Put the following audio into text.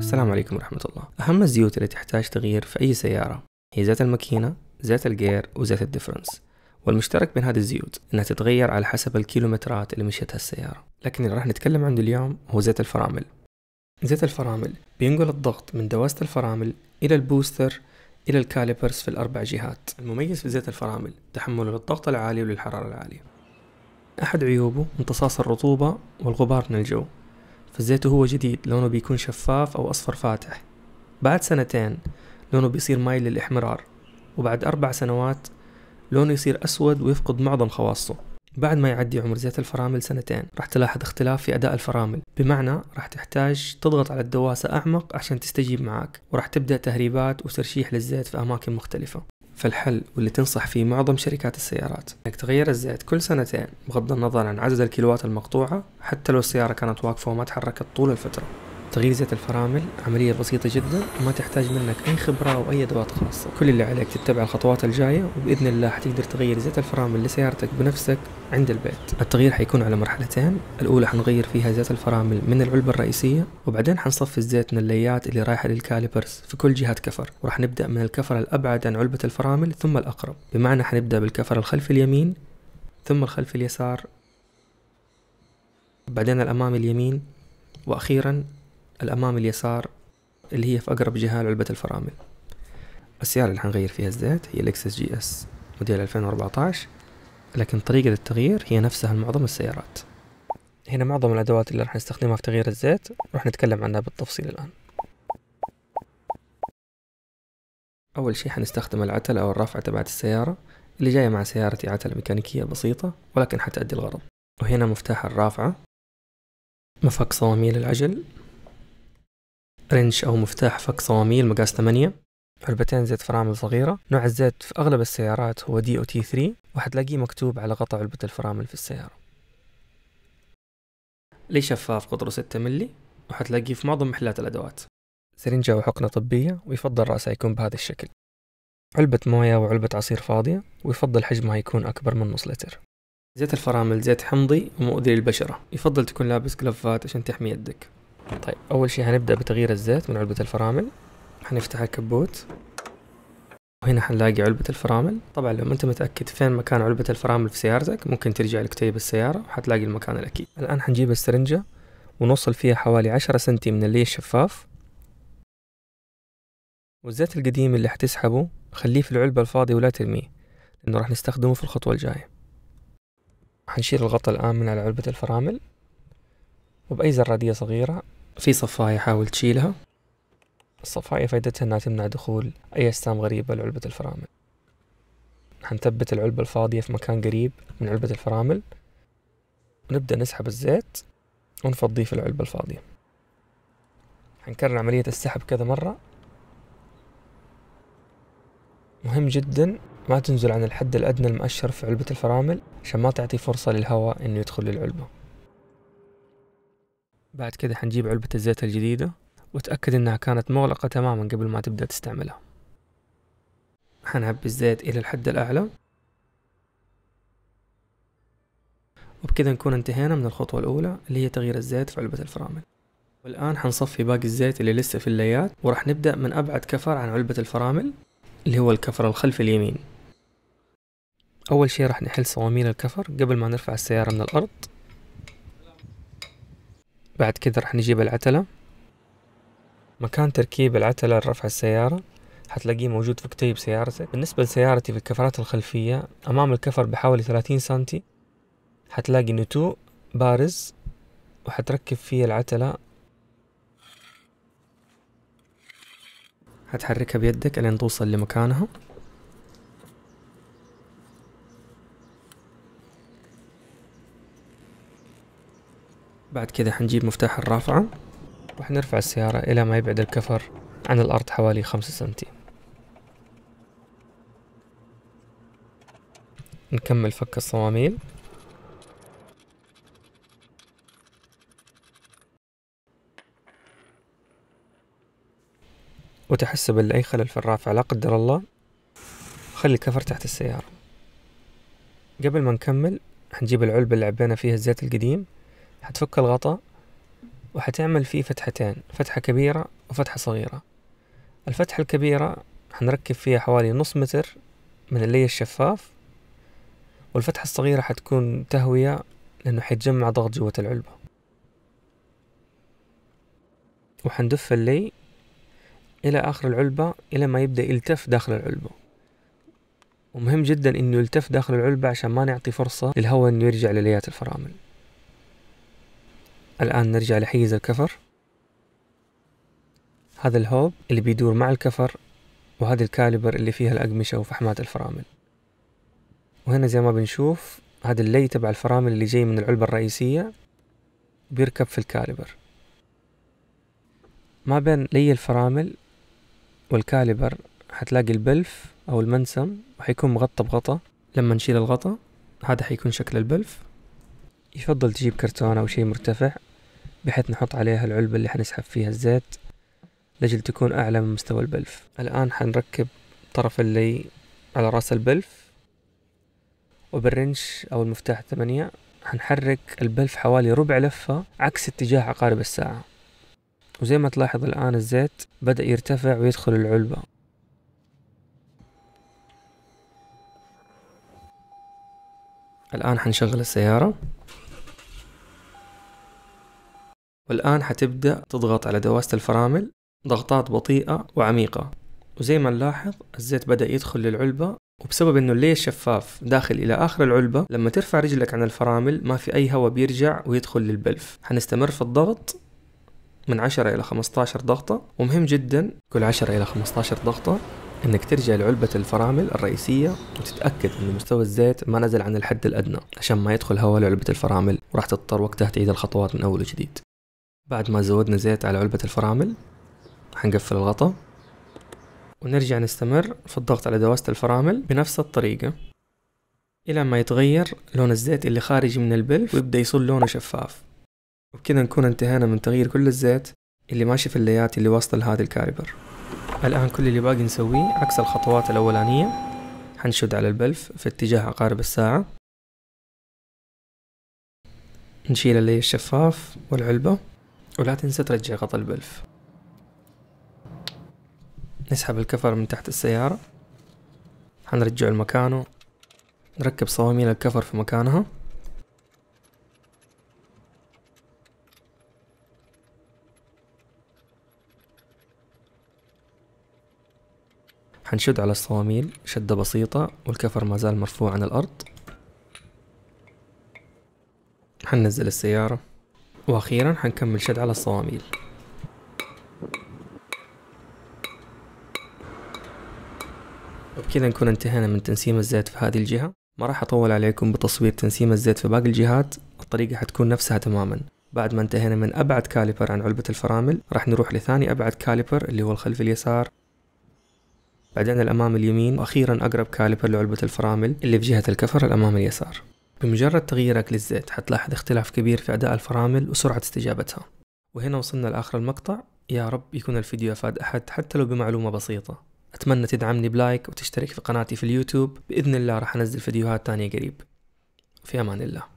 السلام عليكم ورحمة الله. أهم الزيوت اللي تحتاج تغيير في أي سيارة هي زيت الماكينة، زيت الجير، وزيت الديفرنس. والمشترك بين هذه الزيوت إنها تتغير على حسب الكيلومترات اللي مشيتها السيارة. لكن اللي راح نتكلم عنه اليوم هو زيت الفرامل. زيت الفرامل بينقل الضغط من دواسة الفرامل إلى البوستر إلى الكاليبرز في الأربع جهات. المميز في زيت الفرامل تحمله للضغط العالي وللحرارة العالية. أحد عيوبه امتصاص الرطوبة والغبار من الجو، فالزيت وهو جديد لونه بيكون شفاف أو أصفر فاتح. بعد سنتين لونه بيصير مايل للإحمرار، وبعد 4 سنوات لونه يصير أسود ويفقد معظم خواصه. بعد ما يعدي عمر زيت الفرامل 2 راح تلاحظ اختلاف في أداء الفرامل، بمعنى راح تحتاج تضغط على الدواسة أعمق عشان تستجيب معاك، وراح تبدأ تهريبات وترشيح للزيت في أماكن مختلفة. فالحل واللي تنصح فيه معظم شركات السيارات انك تغير الزيت كل 2 بغض النظر عن عدد الكيلوات المقطوعة، حتى لو السيارة كانت واقفة وما تحركت طول الفترة. تغيير زيت الفرامل عملية بسيطة جدا وما تحتاج منك أي خبرة أو أي أدوات خاصة. كل اللي عليك تتبع الخطوات الجاية، وبإذن الله حتقدر تغير زيت الفرامل لسيارتك بنفسك عند البيت. التغيير حيكون على مرحلتين. الأولى حنغير فيها زيت الفرامل من العلبة الرئيسية، وبعدين حنصفي الزيت من الليات اللي رايحة للكاليبرز في كل جهة كفر، وراح نبدأ من الكفر الأبعد عن علبة الفرامل ثم الأقرب، بمعنى حنبدأ بالكفر الخلفي اليمين ثم الخلفي اليسار، بعدين الأمامي اليمين، وأخيرا الأمام اليسار اللي هي في أقرب جهة لعلبة الفرامل. السيارة اللي حنغير فيها الزيت هي لكسس جي اس موديل 2014، لكن طريقة التغيير هي نفسها لمعظم السيارات. هنا معظم الأدوات اللي راح نستخدمها في تغيير الزيت راح نتكلم عنها بالتفصيل الآن. أول شيء حنستخدم العتلة أو الرافعة تبعت السيارة اللي جاية مع سيارتي، عتلة ميكانيكية بسيطة ولكن حتأدي الغرض. وهنا مفتاح الرافعة، مفك صواميل العجل، رنش أو مفتاح فك صواميل مقاس 8، علبتين زيت فرامل صغيرة. نوع الزيت في أغلب السيارات هو DOT3، وحتلاقيه مكتوب على غطاء علبة الفرامل في السيارة. ليه شفاف قطره 6 ملي، وحتلاقيه في معظم محلات الأدوات. سرنجة وحقنة طبية، ويفضل رأسها يكون بهذا الشكل. علبة موية وعلبة عصير فاضية، ويفضل حجمها يكون أكبر من نص لتر. زيت الفرامل زيت حمضي ومؤذي للبشرة، يفضل تكون لابس جلافات عشان تحمي يدك. طيب أول شيء هنبدأ بتغيير الزيت من علبة الفرامل. حنفتح الكبوت، وهنا حنلاقي علبة الفرامل. طبعا لو ما انت متأكد فين مكان علبة الفرامل في سيارتك، ممكن ترجع لكتيب السيارة وحتلاقي المكان الأكيد. الآن حنجيب السرنجة ونوصل فيها حوالي 10 سنتي من اللي الشفاف، والزيت القديم اللي حتسحبه خليه في العلبة الفاضية ولا ترميه، لأنه راح نستخدمه في الخطوة الجاية. حنشيل الغطاء الآن من على علبة الفرامل، وبأي زرادية صغيرة في صفاية حاول تشيلها. الصفاية فايدتها انها تمنع دخول اي اجسام غريبة لعلبة الفرامل. حنثبت العلبة الفاضية في مكان قريب من علبة الفرامل، ونبدأ نسحب الزيت ونفضيه في العلبة الفاضية. حنكرر عملية السحب كذا مرة. مهم جدا ما تنزل عن الحد الأدنى المؤشر في علبة الفرامل عشان ما تعطي فرصة للهواء انه يدخل للعلبة. بعد كده حنجيب علبة الزيت الجديدة وتأكد انها كانت مغلقة تماما قبل ما تبدأ تستعملها. حنعبي الزيت إلى الحد الأعلى، وبكذا نكون انتهينا من الخطوة الأولى اللي هي تغيير الزيت في علبة الفرامل. والآن حنصفي باقي الزيت اللي لسه في الليات، وراح نبدأ من أبعد كفر عن علبة الفرامل اللي هو الكفر الخلفي اليمين. أول شي راح نحل صواميل الكفر قبل ما نرفع السيارة من الأرض. بعد كده راح نجيب العتلة. مكان تركيب العتلة لرفع السيارة حتلاقيه موجود في كتيب سيارتك. بالنسبة لسيارتي في الكفرات الخلفية أمام الكفر بحوالي 30 سنتي حتلاقي نتوء بارز، وحتركب فيه العتلة. هتحركها بيدك لين توصل لمكانها. بعد كده حنجيب مفتاح الرافعة وحنرفع السيارة إلى ما يبعد الكفر عن الأرض حوالي 5 سنتي. نكمل فك الصواميل. وتحسب اللي أي خلل في الرافعة لا قدر الله، خلي الكفر تحت السيارة. قبل ما نكمل حنجيب العلبة اللي عبينا فيها الزيت القديم، حتفك الغطاء وحتعمل فيه فتحتين، فتحة كبيرة وفتحة صغيرة. الفتحة الكبيرة حنركب فيها حوالي نص متر من اللي الشفاف، والفتحة الصغيرة حتكون تهوية لأنه حيتجمع ضغط جوة العلبة. وحندف اللي إلى آخر العلبة إلى ما يبدأ يلتف داخل العلبة، ومهم جدا إنه يلتف داخل العلبة عشان ما نعطي فرصة للهواء إنه يرجع لليات الفرامل. الآن نرجع لحيز الكفر. هذا الهوب اللي بيدور مع الكفر، وهذا الكاليبر اللي فيها الأقمشة وفحمات الفرامل. وهنا زي ما بنشوف هذا اللي تبع الفرامل اللي جاي من العلبة الرئيسية بيركب في الكاليبر. ما بين لي الفرامل والكاليبر حتلاقي البلف أو المنسم، وحيكون مغطى بغطا. لما نشيل الغطا هذا حيكون شكل البلف. يفضل تجيب كرتون أو شيء مرتفع بحيث نحط عليها العلبة اللي حنسحب فيها الزيت لجل تكون أعلى من مستوى البلف. الآن حنركب طرف اللي على رأس البلف، وبالرنش أو المفتاح 8 حنحرك البلف حوالي ربع لفة عكس اتجاه عقارب الساعة. وزي ما تلاحظ الآن الزيت بدأ يرتفع ويدخل العلبة. الآن حنشغل السيارة، والآن حتبدأ تضغط على دواسة الفرامل ضغطات بطيئة وعميقة. وزي ما نلاحظ الزيت بدأ يدخل للعلبة، وبسبب انه اللي الشفاف داخل الى اخر العلبة لما ترفع رجلك عن الفرامل ما في اي هواء بيرجع ويدخل للبلف. حنستمر في الضغط من 10 الى 15 ضغطة. ومهم جدا كل 10 الى 15 ضغطة انك ترجع لعلبة الفرامل الرئيسية وتتأكد ان مستوى الزيت ما نزل عن الحد الادنى عشان ما يدخل هواء لعلبة الفرامل، وراح تضطر وقتها تعيد الخطوات من اول وجديد. بعد ما زودنا زيت على علبة الفرامل حنقفل الغطاء، ونرجع نستمر في الضغط على دواسة الفرامل بنفس الطريقة إلى ما يتغير لون الزيت اللي خارج من البلف ويبدأ يصير لونه شفاف. وبكذا نكون انتهينا من تغيير كل الزيت اللي ماشي في الليات اللي واصلة لهذا الكاليبر. الآن كل اللي باقي نسويه عكس الخطوات الأولانية. حنشد على البلف في اتجاه عقارب الساعة، نشيل اللي الشفاف والعلبة، ولا تنسى ترجع غطا البلف. نسحب الكفر من تحت السيارة، حنرجعه لمكانه، نركب صواميل الكفر في مكانها. حنشد على الصواميل شدة بسيطة والكفر ما زال مرفوع عن الأرض. حننزل السيارة، وأخيرا حنكمل شد على الصواميل. وبكذا نكون انتهينا من تنسيم الزيت في هذه الجهة. ما راح أطول عليكم بتصوير تنسيم الزيت في باقي الجهات، الطريقة حتكون نفسها تماما. بعد ما انتهينا من أبعد كاليبر عن علبة الفرامل راح نروح لثاني أبعد كاليبر اللي هو الخلف اليسار، بعدين الأمام اليمين، وأخيرا أقرب كاليبر لعلبة الفرامل اللي في جهة الكفر الأمام اليسار. بمجرد تغييرك للزيت حتلاحظ اختلاف كبير في أداء الفرامل وسرعة استجابتها. وهنا وصلنا لآخر المقطع. يا رب يكون الفيديو أفاد أحد حتى لو بمعلومة بسيطة. أتمنى تدعمني بلايك وتشترك في قناتي في اليوتيوب. بإذن الله راح أنزل فيديوهات تانية قريب. في أمان الله.